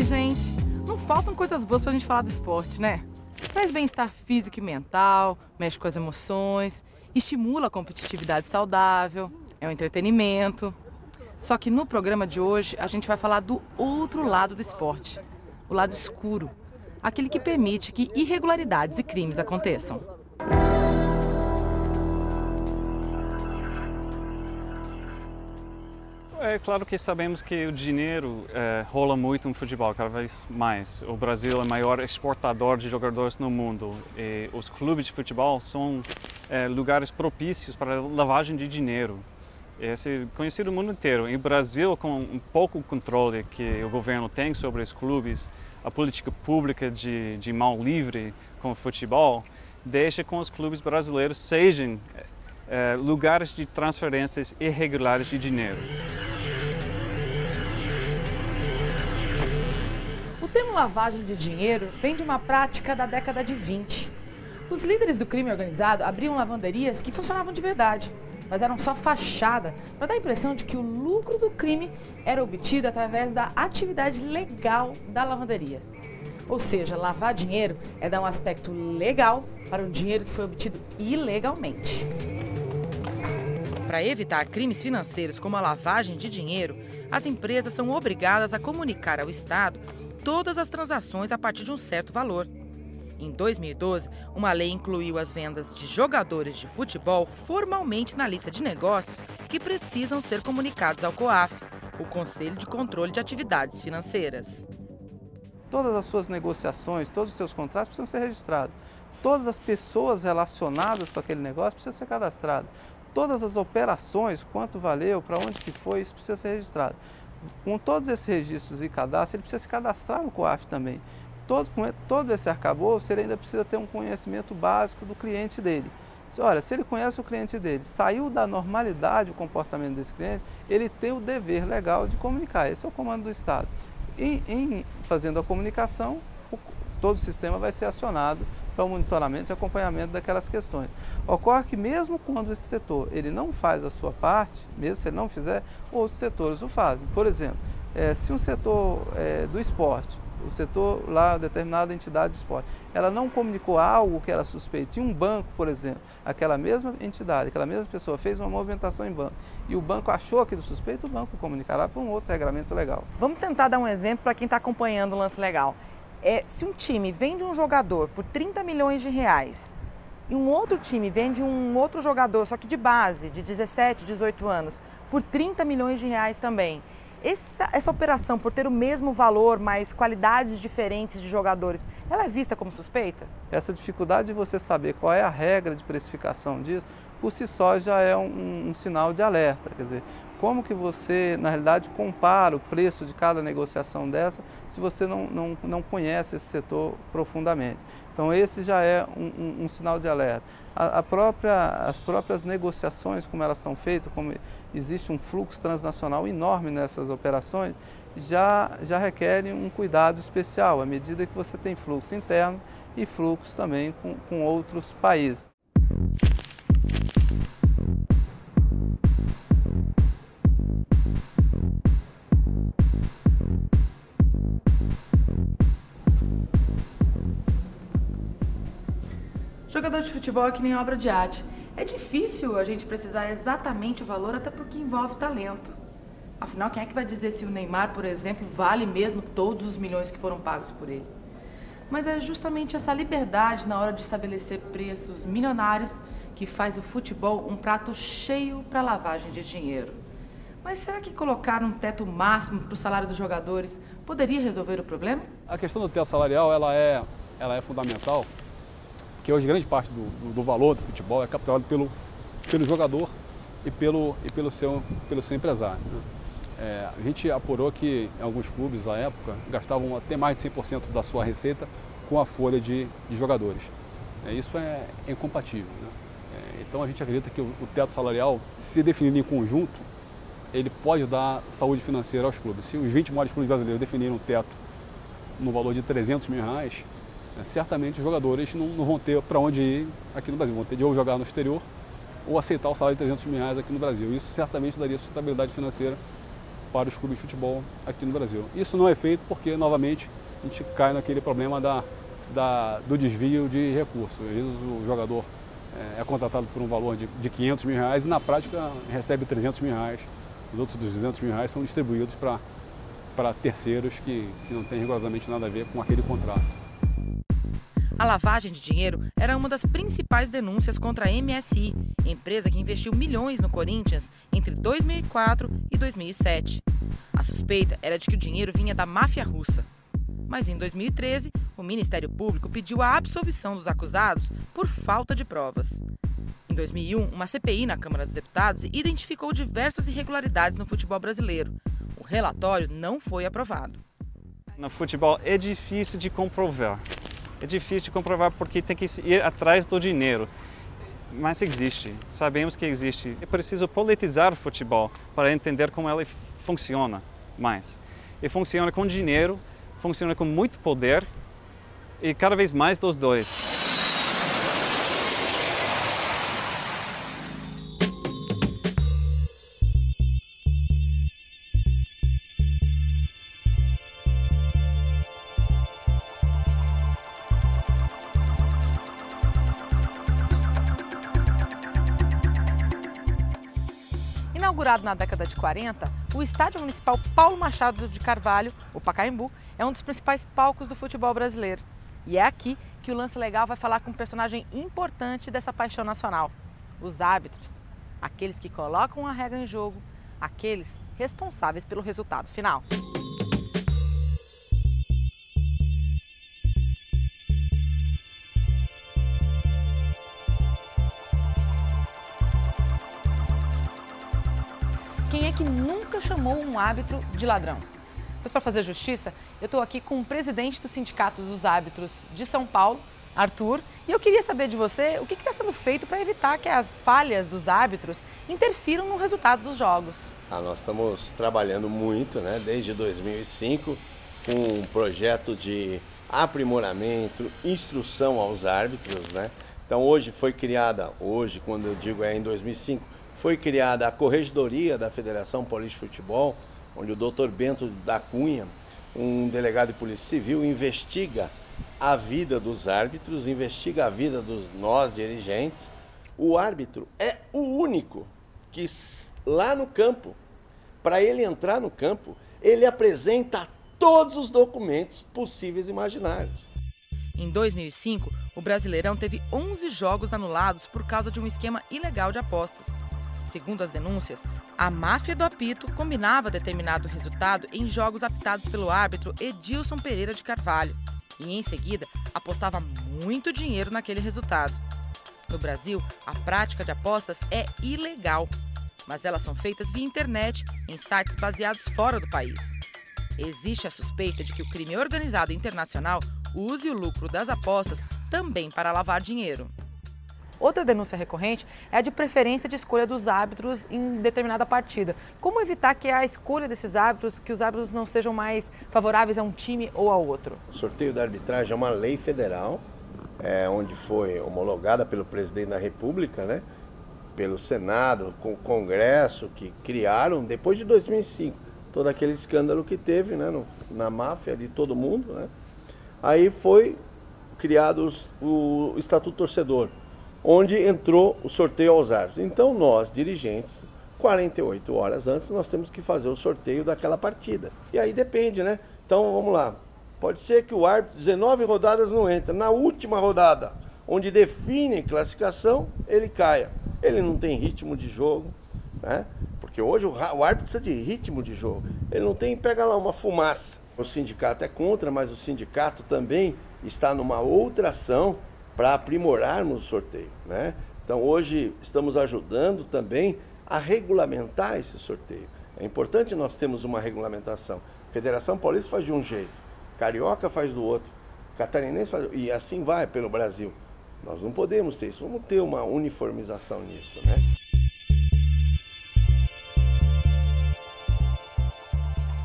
Oi, gente! Não faltam coisas boas pra gente falar do esporte, né? Traz bem-estar físico e mental, mexe com as emoções, estimula a competitividade saudável, é um entretenimento. Só que no programa de hoje a gente vai falar do outro lado do esporte, o lado escuro, aquele que permite que irregularidades e crimes aconteçam. É claro que sabemos que o dinheiro rola muito no futebol, cada vez mais. O Brasil é o maior exportador de jogadores no mundo e os clubes de futebol são lugares propícios para lavagem de dinheiro. Esse é conhecido no mundo inteiro. E o Brasil, com um pouco controle que o governo tem sobre os clubes, a política pública de mão livre com o futebol, deixa que os clubes brasileiros sejam lugares de transferências irregulares de dinheiro. O termo lavagem de dinheiro vem de uma prática da década de 20. Os líderes do crime organizado abriam lavanderias que funcionavam de verdade, mas eram só fachada para dar a impressão de que o lucro do crime era obtido através da atividade legal da lavanderia. Ou seja, lavar dinheiro é dar um aspecto legal para um dinheiro que foi obtido ilegalmente. Para evitar crimes financeiros como a lavagem de dinheiro, as empresas são obrigadas a comunicar ao Estado todas as transações a partir de um certo valor. Em 2012, uma lei incluiu as vendas de jogadores de futebol formalmente na lista de negócios que precisam ser comunicados ao COAF, o Conselho de Controle de Atividades Financeiras. Todas as suas negociações, todos os seus contratos precisam ser registrados. Todas as pessoas relacionadas com aquele negócio precisam ser cadastradas. Todas as operações, quanto valeu, para onde que foi, isso precisa ser registrado. Com todos esses registros e cadastros, ele precisa se cadastrar no COAF também. Com todo esse arcabouço, ele ainda precisa ter um conhecimento básico do cliente dele. Olha, se ele conhece o cliente dele, saiu da normalidade o comportamento desse cliente, ele tem o dever legal de comunicar. Esse é o comando do Estado. Em fazendo a comunicação, todo o sistema vai ser acionado para o monitoramento e acompanhamento daquelas questões. Ocorre que mesmo quando esse setor ele não faz a sua parte, mesmo se ele não fizer, outros setores o fazem. Por exemplo, se um setor do esporte, o setor lá, determinada entidade de esporte, ela não comunicou algo que era suspeito, em um banco, por exemplo, aquela mesma entidade, aquela mesma pessoa fez uma movimentação em banco e o banco achou aquilo suspeito, o banco comunicará para um outro regramento legal. Vamos tentar dar um exemplo para quem está acompanhando o lance legal. Se um time vende um jogador por 30 milhões de reais e um outro time vende um outro jogador, só que de base, de 17, 18 anos, por 30 milhões de reais também, essa operação, por ter o mesmo valor, mas qualidades diferentes de jogadores, ela é vista como suspeita? Essa dificuldade de você saber qual é a regra de precificação disso, por si só já é um sinal de alerta. Quer dizer, como que você, na realidade, compara o preço de cada negociação dessa se você não conhece esse setor profundamente? Então, esse já é um sinal de alerta. As próprias negociações, como elas são feitas, como existe um fluxo transnacional enorme nessas operações, já requerem um cuidado especial, à medida que você tem fluxo interno e fluxo também com outros países. Jogador de futebol é que nem obra de arte. É difícil a gente precisar exatamente o valor, até porque envolve talento. Afinal, quem é que vai dizer se o Neymar, por exemplo, vale mesmo todos os milhões que foram pagos por ele? Mas é justamente essa liberdade na hora de estabelecer preços milionários que faz o futebol um prato cheio para lavagem de dinheiro. Mas será que colocar um teto máximo para o salário dos jogadores poderia resolver o problema? A questão do teto salarial ela é fundamental, porque hoje grande parte do valor do futebol é capturado pelo jogador e pelo seu empresário. A gente apurou que em alguns clubes, à época, gastavam até mais de 100% da sua receita com a folha de jogadores. Isso é incompatível, né? Então a gente acredita que o teto salarial, se definido em conjunto, ele pode dar saúde financeira aos clubes. Se os 20 maiores clubes brasileiros definirem um teto no valor de 300 mil reais, certamente os jogadores não vão ter para onde ir aqui no Brasil, vão ter de ou jogar no exterior ou aceitar o salário de 300 mil reais aqui no Brasil. Isso certamente daria sustentabilidade financeira para os clubes de futebol aqui no Brasil. Isso não é feito porque, novamente, a gente cai naquele problema do desvio de recursos. Às vezes o jogador é contratado por um valor de 500 mil reais e na prática recebe 300 mil reais. Os outros 200 mil reais são distribuídos para terceiros que não têm rigorosamente nada a ver com aquele contrato. A lavagem de dinheiro era uma das principais denúncias contra a MSI, empresa que investiu milhões no Corinthians entre 2004 e 2007. A suspeita era de que o dinheiro vinha da máfia russa. Mas em 2013, o Ministério Público pediu a absolvição dos acusados por falta de provas. Em 2001, uma CPI na Câmara dos Deputados identificou diversas irregularidades no futebol brasileiro. O relatório não foi aprovado. No futebol é difícil de comprovar. É difícil de comprovar porque tem que ir atrás do dinheiro. Mas existe, sabemos que existe. É preciso politizar o futebol para entender como ele funciona mais. E funciona com dinheiro, funciona com muito poder e cada vez mais dos dois. Inaugurado na década de 40, o Estádio Municipal Paulo Machado de Carvalho, o Pacaembu, é um dos principais palcos do futebol brasileiro. E é aqui que o Lance Legal vai falar com um personagem importante dessa paixão nacional: os árbitros. Aqueles que colocam a regra em jogo, aqueles responsáveis pelo resultado final. Quem é que nunca chamou um árbitro de ladrão? Pois, para fazer justiça, eu estou aqui com o presidente do Sindicato dos Árbitros de São Paulo, Arthur, e eu queria saber de você o que está sendo feito para evitar que as falhas dos árbitros interfiram no resultado dos jogos. Nós estamos trabalhando muito, desde 2005, com um projeto de aprimoramento, instrução aos árbitros. Então hoje foi criada, quando eu digo em 2005, foi criada a Corregedoria da Federação Paulista de Futebol, onde o Dr. Bento da Cunha, um delegado de Polícia Civil, investiga a vida dos árbitros, investiga a vida dos nós dirigentes. O árbitro é o único que lá no campo, para ele entrar no campo, ele apresenta todos os documentos possíveis e imaginários. Em 2005, o Brasileirão teve 11 jogos anulados por causa de um esquema ilegal de apostas. Segundo as denúncias, a máfia do apito combinava determinado resultado em jogos apitados pelo árbitro Edilson Pereira de Carvalho e, em seguida, apostava muito dinheiro naquele resultado. No Brasil, a prática de apostas é ilegal, mas elas são feitas via internet em sites baseados fora do país. Existe a suspeita de que o crime organizado internacional use o lucro das apostas também para lavar dinheiro. Outra denúncia recorrente é a de preferência de escolha dos árbitros em determinada partida. Como evitar que a escolha desses árbitros, que os árbitros não sejam mais favoráveis a um time ou ao outro? O sorteio da arbitragem é uma lei federal, onde foi homologada pelo presidente da República, pelo Senado, com o Congresso, que criaram, depois de 2005, todo aquele escândalo que teve na máfia de todo mundo. Aí foi criado o Estatuto Torcedor, onde entrou o sorteio aos árbitros. Então nós, dirigentes, 48 horas antes, nós temos que fazer o sorteio daquela partida. E aí depende, Então vamos lá. Pode ser que o árbitro, 19 rodadas não entra. Na última rodada, onde define classificação, ele caia. Ele não tem ritmo de jogo, Porque hoje o árbitro precisa de ritmo de jogo. Ele não tem, pega lá uma fumaça. O sindicato é contra, mas o sindicato também está numa outra ação para aprimorarmos o sorteio, Então hoje estamos ajudando também a regulamentar esse sorteio. É importante nós termos uma regulamentação. Federação Paulista faz de um jeito, Carioca faz do outro, Catarinense faz, e assim vai pelo Brasil. Nós não podemos ter isso, vamos ter uma uniformização nisso,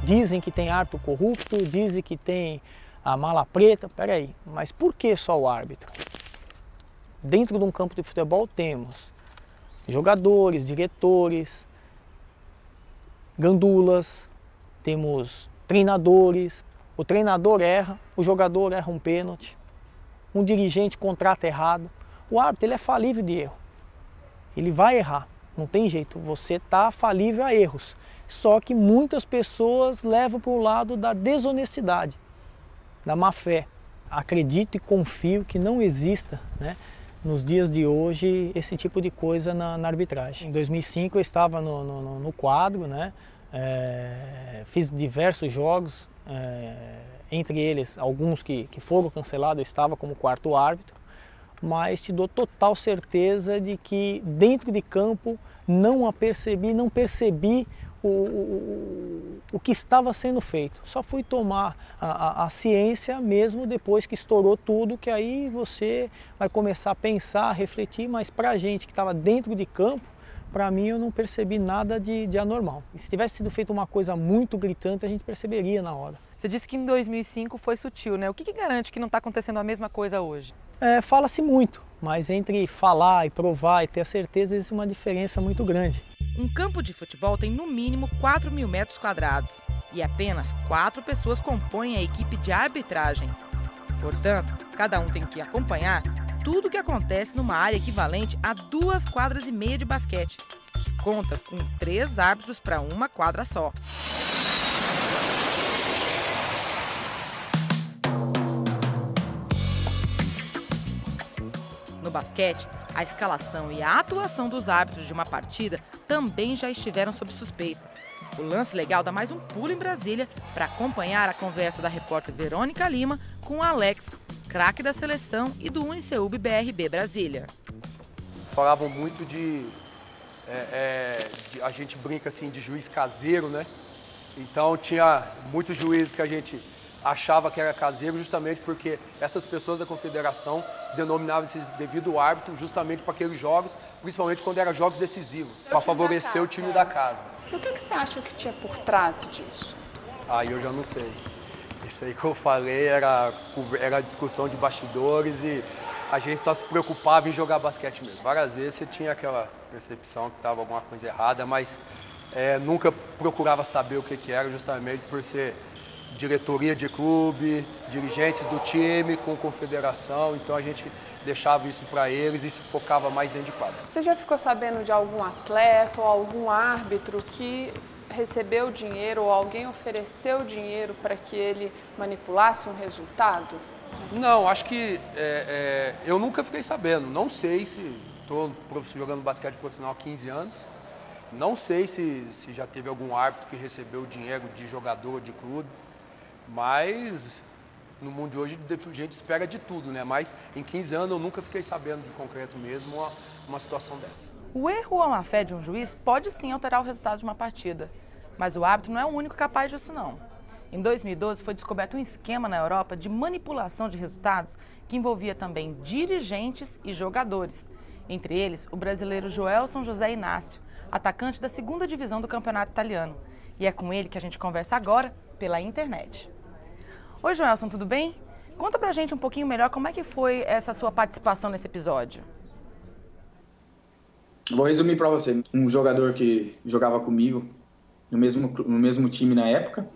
Dizem que tem árbitro corrupto, dizem que tem a mala preta. Peraí, mas por que só o árbitro? Dentro de um campo de futebol temos jogadores, diretores, gandulas, temos treinadores, o treinador erra, o jogador erra um pênalti, um dirigente contrata errado. O árbitro ele é falível de erro, ele vai errar, não tem jeito, você está falível a erros. Só que muitas pessoas levam para o lado da desonestidade, da má fé. Acredito e confio que não exista, né, nos dias de hoje esse tipo de coisa na arbitragem. Em 2005 eu estava no quadro, né, fiz diversos jogos, entre eles alguns que foram cancelados, eu estava como quarto árbitro, mas te dou total certeza de que dentro de campo não percebi o que estava sendo feito. Só fui tomar a ciência mesmo depois que estourou tudo, que aí você vai começar a pensar, a refletir, mas para a gente que estava dentro de campo, para mim eu não percebi nada de anormal. E se tivesse sido feita uma coisa muito gritante, a gente perceberia na hora. Você disse que em 2005 foi sutil, né? O que garante que não está acontecendo a mesma coisa hoje? Fala-se muito, mas entre falar e provar e ter a certeza existe uma diferença muito grande. Um campo de futebol tem no mínimo 4.000 metros quadrados e apenas 4 pessoas compõem a equipe de arbitragem. Portanto, cada um tem que acompanhar tudo o que acontece numa área equivalente a 2,5 quadras de basquete, que conta com 3 árbitros para uma quadra só. No basquete, a escalação e a atuação dos árbitros de uma partida também já estiveram sob suspeita. O Lance Legal dá mais um pulo em Brasília para acompanhar a conversa da repórter Verônica Lima com o Alex, craque da seleção e do Uniceub BRB Brasília. Falavam muito a gente brinca assim de juiz caseiro, né? Então tinha muitos juízes que a gente achava que era caseiro justamente porque essas pessoas da confederação denominavam esse devido árbitro justamente para aqueles jogos, principalmente quando eram jogos decisivos, para favorecer o time da casa. E o que você acha que tinha por trás disso? Aí eu já não sei. Isso aí que eu falei era discussão de bastidores e a gente só se preocupava em jogar basquete mesmo. Várias vezes você tinha aquela percepção que estava alguma coisa errada, mas nunca procurava saber o que era, justamente por ser diretoria de clube, dirigentes do time com confederação, então a gente deixava isso para eles e se focava mais dentro de quadra. Você já ficou sabendo de algum atleta ou algum árbitro que recebeu dinheiro ou alguém ofereceu dinheiro para que ele manipulasse um resultado? Não, acho que eu nunca fiquei sabendo. Não sei se estou jogando basquete profissional há 15 anos. Não sei se já teve algum árbitro que recebeu dinheiro de jogador, de clube. Mas no mundo de hoje a gente espera de tudo, né? Mas em 15 anos eu nunca fiquei sabendo de concreto mesmo uma situação dessa. O erro ou a má-fé de um juiz pode sim alterar o resultado de uma partida. Mas o árbitro não é o único capaz disso, não. Em 2012 foi descoberto um esquema na Europa de manipulação de resultados que envolvia também dirigentes e jogadores. Entre eles, o brasileiro Joelson José Inácio, atacante da 2ª divisão do campeonato italiano. E é com ele que a gente conversa agora pela internet. Oi, Joelson, tudo bem? Conta pra gente um pouquinho melhor como é que foi essa sua participação nesse episódio. Vou resumir pra você. Um jogador que jogava comigo no mesmo time na época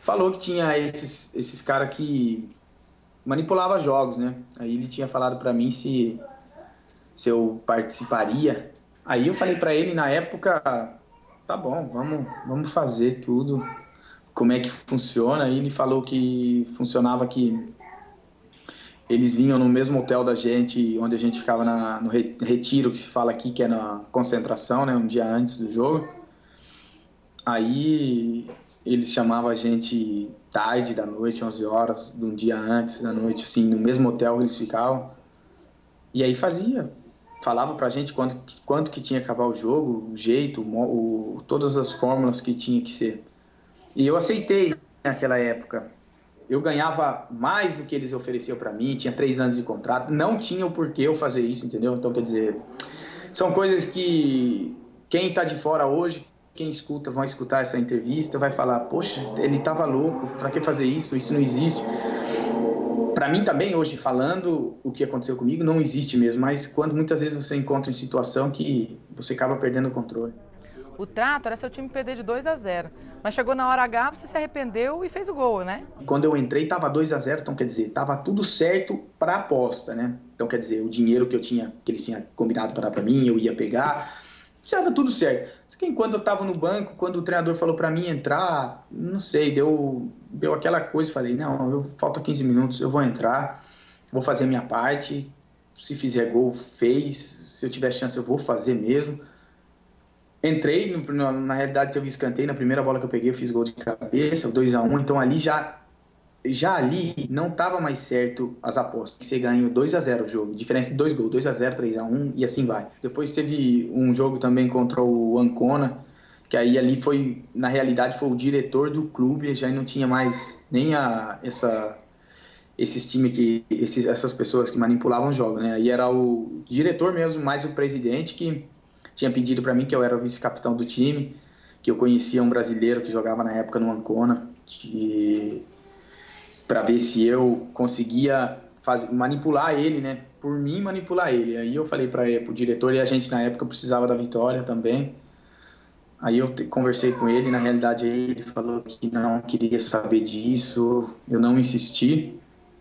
falou que tinha esses caras que manipulavam jogos, né? Aí ele tinha falado pra mim se eu participaria. Aí eu falei pra ele na época, tá bom, vamos fazer tudo. Como é que funciona? Aí ele falou que funcionava que eles vinham no mesmo hotel da gente, onde a gente ficava no retiro, que se fala aqui, que é na concentração, né, um dia antes do jogo. Aí eles chamavam a gente tarde da noite, 11 horas, de um dia antes da noite, assim, no mesmo hotel que eles ficavam. E aí falava pra gente quanto que tinha que acabar o jogo, o jeito, todas as fórmulas que tinha que ser. E eu aceitei naquela época. Eu ganhava mais do que eles ofereciam para mim, tinha 3 anos de contrato, não tinha o porquê eu fazer isso, entendeu? Então, quer dizer, são coisas que quem está de fora hoje, quem escuta, vão escutar essa entrevista, vai falar, poxa, ele estava louco, para que fazer isso? Isso não existe. Para mim também, hoje, falando o que aconteceu comigo, não existe mesmo, mas quando muitas vezes você encontra em situação que você acaba perdendo o controle. O trato era seu time perder de 2-0. Mas chegou na hora H, você se arrependeu e fez o gol, né? Quando eu entrei, estava 2-0, então quer dizer, estava tudo certo para a aposta, né? Então quer dizer, o dinheiro que eles tinham combinado para dar para mim, eu ia pegar, já estava tudo certo. Só que enquanto eu estava no banco, quando o treinador falou para mim entrar, não sei, deu aquela coisa, falei, não, falta 15 minutos, eu vou entrar, vou fazer a minha parte, se fizer gol, fez, se eu tiver chance eu vou fazer mesmo. Entrei, na realidade teve escanteio, na primeira bola que eu peguei eu fiz gol de cabeça, 2-1, então ali já ali não estava mais certo as apostas. Você ganhou 2-0 o jogo, diferença de 2 gols, 2-0, 3-1 e assim vai. Depois teve um jogo também contra o Ancona, que aí ali foi, na realidade foi o diretor do clube, já não tinha mais nem esses times essas pessoas que manipulavam o jogo, né? Aí era o diretor mesmo, mais o presidente que tinha pedido para mim, que eu era o vice-capitão do time, que eu conhecia um brasileiro que jogava na época no Ancona, para ver se eu conseguia manipular ele, né? Por mim, manipular ele. Aí eu falei para o diretor, e a gente na época precisava da vitória também. Aí eu conversei com ele, na realidade ele falou que não queria saber disso, eu não insisti,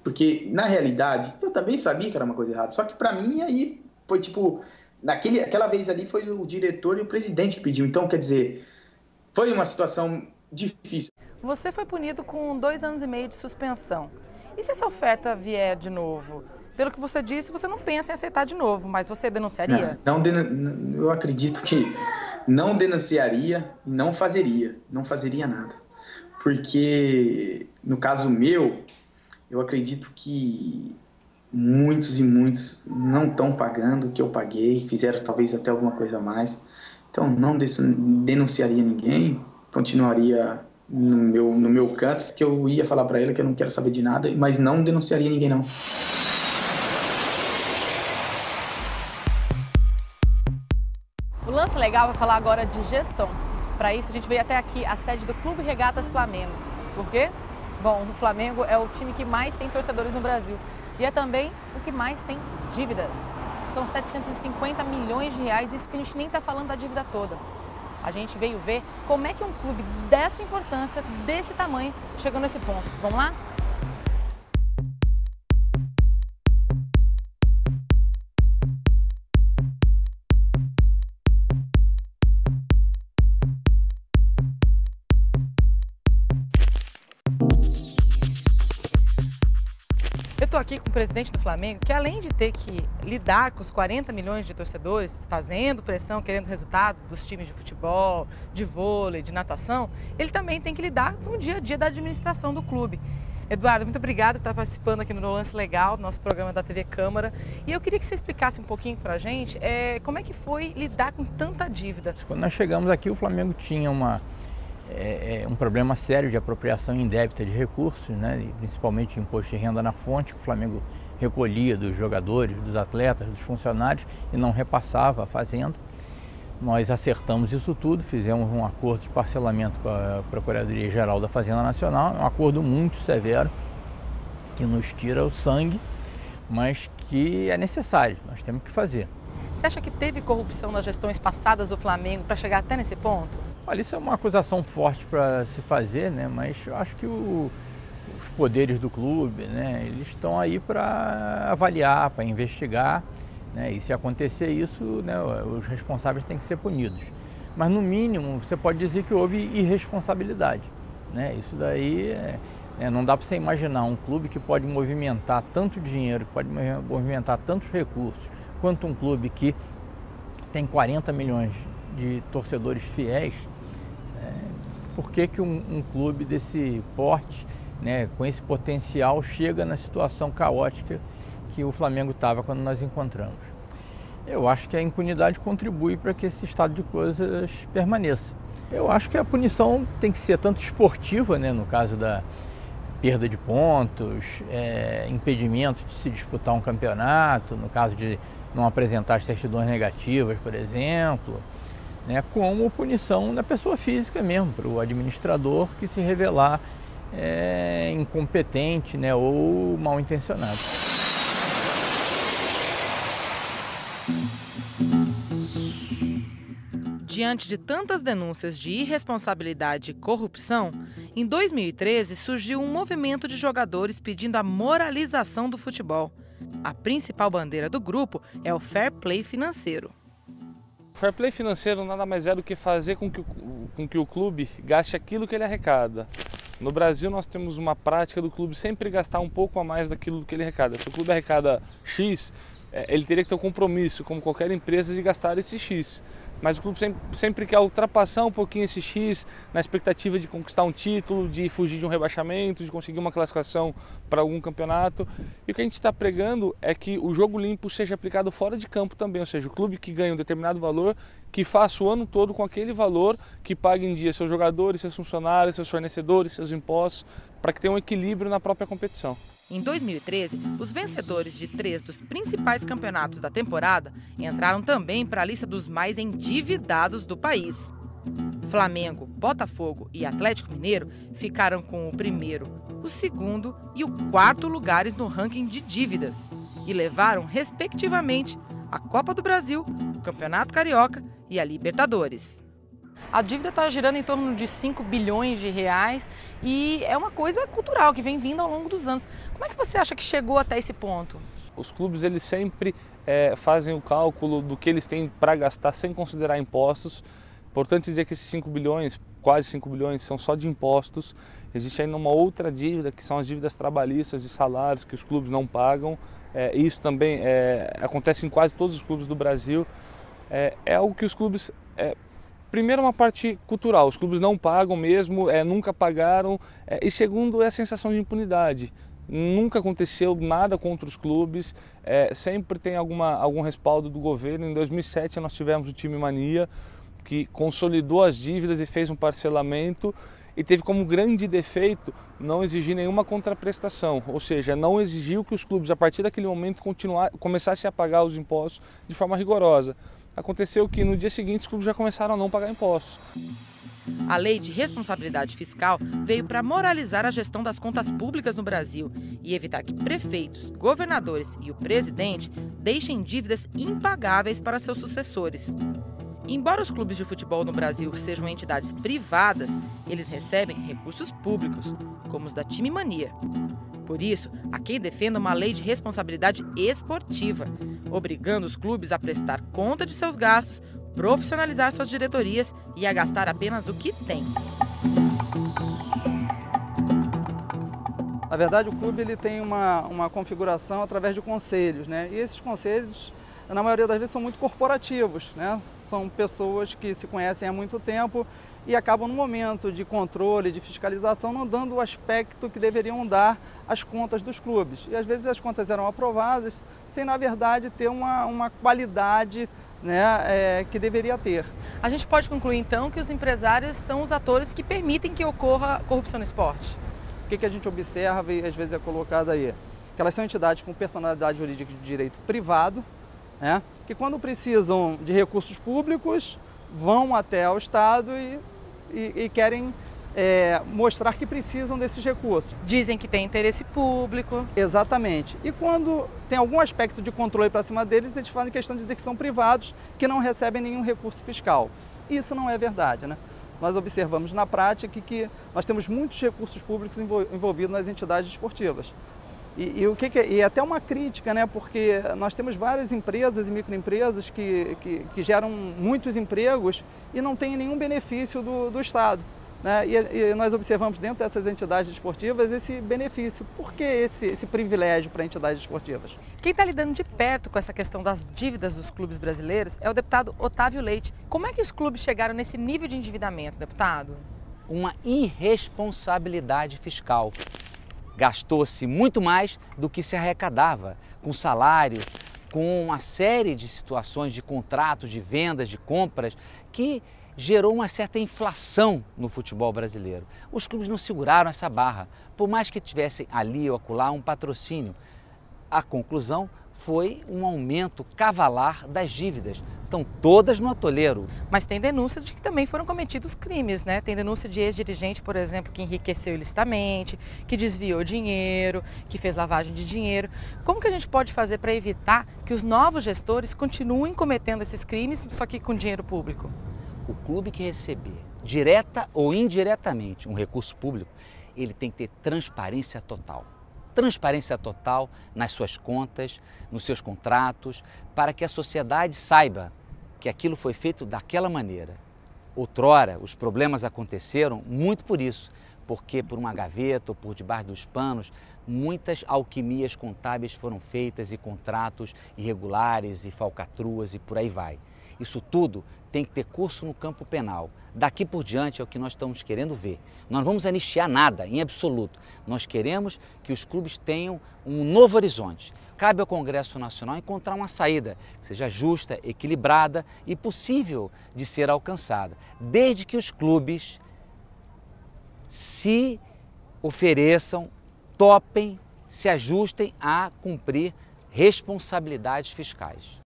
porque na realidade eu também sabia que era uma coisa errada, só que para mim aí foi tipo... Aquela vez ali foi o diretor e o presidente que pediu. Então, quer dizer, foi uma situação difícil. Você foi punido com 2 anos e meio de suspensão. E se essa oferta vier de novo? Pelo que você disse, você não pensa em aceitar de novo, mas você denunciaria? Eu acredito que não denunciaria e não fazeria nada. Porque, no caso meu, eu acredito que muitos e muitos não estão pagando o que eu paguei, fizeram talvez até alguma coisa a mais. Então, não denunciaria ninguém, continuaria no meu canto, que eu ia falar para ele que eu não quero saber de nada, mas não denunciaria ninguém, não. O Lance Legal vai falar agora de gestão. Para isso, a gente veio até aqui, a sede do Clube Regatas Flamengo. Por quê? Bom, o Flamengo é o time que mais tem torcedores no Brasil. E é também o que mais tem dívidas. São 750 milhões de reais, isso porque a gente nem está falando da dívida toda. A gente veio ver como é que um clube dessa importância, desse tamanho, chegou nesse ponto. Vamos lá? Eu estou aqui com o presidente do Flamengo, que além de ter que lidar com os 40 milhões de torcedores, fazendo pressão, querendo resultado dos times de futebol, de vôlei, de natação, ele também tem que lidar com o dia a dia da administração do clube. Eduardo, muito obrigado por estar participando aqui no Lance Legal, nosso programa da TV Câmara. E eu queria que você explicasse um pouquinho para a gente como é que foi lidar com tanta dívida. Quando nós chegamos aqui, o Flamengo tinha um problema sério de apropriação indébita de recursos, né, principalmente imposto de renda na fonte, que o Flamengo recolhia dos jogadores, dos atletas, dos funcionários e não repassava à Fazenda. Nós acertamos isso tudo, fizemos um acordo de parcelamento com a Procuradoria-Geral da Fazenda Nacional, um acordo muito severo, que nos tira o sangue, mas que é necessário, nós temos que fazer. Você acha que teve corrupção nas gestões passadas do Flamengo para chegar até nesse ponto? Olha, isso é uma acusação forte para se fazer, né? Mas eu acho que os poderes do clube, né, eles estão aí para avaliar, para investigar, né? E se acontecer isso, né, os responsáveis têm que ser punidos. Mas no mínimo você pode dizer que houve irresponsabilidade, né? Isso daí não dá para você imaginar um clube que pode movimentar tanto dinheiro, que pode movimentar tantos recursos, quanto um clube que tem 40 milhões de torcedores fiéis. Por que um clube desse porte, né, com esse potencial, chega na situação caótica que o Flamengo estava quando nós encontramos? Eu acho que a impunidade contribui para que esse estado de coisas permaneça. Eu acho que a punição tem que ser tanto esportiva, né, no caso da perda de pontos, impedimento de se disputar um campeonato, no caso de não apresentar as certidões negativas, por exemplo, né, como punição da pessoa física mesmo, para o administrador que se revelar incompetente, né, ou mal intencionado. Diante de tantas denúncias de irresponsabilidade e corrupção, em 2013 surgiu um movimento de jogadores pedindo a moralização do futebol. A principal bandeira do grupo é o fair play financeiro. O fair play financeiro nada mais é do que fazer com que o clube gaste aquilo que ele arrecada. No Brasil nós temos uma prática do clube sempre gastar um pouco a mais daquilo que ele arrecada. Se o clube arrecada X, ele teria que ter um compromisso, como qualquer empresa, de gastar esse X. Mas o clube sempre quer ultrapassar um pouquinho esse X na expectativa de conquistar um título, de fugir de um rebaixamento, de conseguir uma classificação para algum campeonato. E o que a gente está pregando é que o jogo limpo seja aplicado fora de campo também, ou seja, o clube que ganha um determinado valor, que faça o ano todo com aquele valor, que pague em dia seus jogadores, seus funcionários, seus fornecedores, seus impostos, para que tenha um equilíbrio na própria competição. Em 2013, os vencedores de 3 dos principais campeonatos da temporada entraram também para a lista dos mais endividados do país. Flamengo, Botafogo e Atlético Mineiro ficaram com o primeiro, o segundo e o quarto lugares no ranking de dívidas e levaram, respectivamente, a Copa do Brasil, o Campeonato Carioca e a Libertadores. A dívida está girando em torno de 5 bilhões de reais e é uma coisa cultural que vem vindo ao longo dos anos. Como é que você acha que chegou até esse ponto? Os clubes eles sempre fazem o cálculo do que eles têm para gastar sem considerar impostos. Importante dizer que esses 5 bilhões, quase 5 bilhões, são só de impostos. Existe ainda uma outra dívida, que são as dívidas trabalhistas de salários que os clubes não pagam. Isso também acontece em quase todos os clubes do Brasil. É algo que os clubes... Primeiro, uma parte cultural, os clubes não pagam mesmo, nunca pagaram, e segundo, é a sensação de impunidade. Nunca aconteceu nada contra os clubes, sempre tem algum respaldo do governo. Em 2007 nós tivemos o Time Mania, que consolidou as dívidas e fez um parcelamento, e teve como grande defeito não exigir nenhuma contraprestação, ou seja, não exigiu que os clubes, a partir daquele momento, começassem a pagar os impostos de forma rigorosa. Aconteceu que no dia seguinte os clubes já começaram a não pagar impostos. A Lei de Responsabilidade Fiscal veio para moralizar a gestão das contas públicas no Brasil e evitar que prefeitos, governadores e o presidente deixem dívidas impagáveis para seus sucessores. Embora os clubes de futebol no Brasil sejam entidades privadas, eles recebem recursos públicos, como os da Time Mania. Por isso, há quem defenda uma lei de responsabilidade esportiva, obrigando os clubes a prestar conta de seus gastos, profissionalizar suas diretorias e a gastar apenas o que tem. Na verdade, o clube ele tem uma configuração através de conselhos, né? E esses conselhos, na maioria das vezes, são muito corporativos, né? São pessoas que se conhecem há muito tempo e acabam, no momento de controle, de fiscalização, não dando o aspecto que deveriam dar às contas dos clubes. E às vezes as contas eram aprovadas sem, na verdade, ter uma qualidade, né, que deveria ter. A gente pode concluir, então, que os empresários são os atores que permitem que ocorra corrupção no esporte? O que a gente observa e às vezes é colocado aí? Que elas são entidades com personalidade jurídica de direito privado, né, que quando precisam de recursos públicos vão até ao Estado e querem mostrar que precisam desses recursos. Dizem que tem interesse público. Exatamente. E quando tem algum aspecto de controle para cima deles, eles fazem questão de dizer que são privados, que não recebem nenhum recurso fiscal. Isso não é verdade, né? Nós observamos na prática que nós temos muitos recursos públicos envolvidos nas entidades esportivas. E até uma crítica, né? Porque nós temos várias empresas e microempresas que geram muitos empregos e não têm nenhum benefício do Estado, né? E nós observamos dentro dessas entidades esportivas esse benefício. Por que esse privilégio para entidades esportivas? Quem está lidando de perto com essa questão das dívidas dos clubes brasileiros é o deputado Otávio Leite. Como é que os clubes chegaram nesse nível de endividamento, deputado? Uma irresponsabilidade fiscal. Gastou-se muito mais do que se arrecadava, com salários, com uma série de situações de contratos, de vendas, de compras, que gerou uma certa inflação no futebol brasileiro. Os clubes não seguraram essa barra, por mais que tivessem ali ou acolá um patrocínio. A conclusão foi um aumento cavalar das dívidas. Estão todas no atoleiro. Mas tem denúncia de que também foram cometidos crimes, né? Tem denúncia de ex-dirigente, por exemplo, que enriqueceu ilicitamente, que desviou dinheiro, que fez lavagem de dinheiro. Como que a gente pode fazer para evitar que os novos gestores continuem cometendo esses crimes, só que com dinheiro público? O clube que receber, direta ou indiretamente, um recurso público, ele tem que ter transparência total. Transparência total nas suas contas, nos seus contratos, para que a sociedade saiba que aquilo foi feito daquela maneira. Outrora, os problemas aconteceram muito por isso, porque por uma gaveta ou por debaixo dos panos, muitas alquimias contábeis foram feitas e contratos irregulares e falcatruas e por aí vai. Isso tudo tem que ter curso no campo penal. Daqui por diante é o que nós estamos querendo ver. Nós não vamos anistiar nada, em absoluto. Nós queremos que os clubes tenham um novo horizonte. Cabe ao Congresso Nacional encontrar uma saída que seja justa, equilibrada e possível de ser alcançada, desde que os clubes se ofereçam, topem, se ajustem a cumprir responsabilidades fiscais.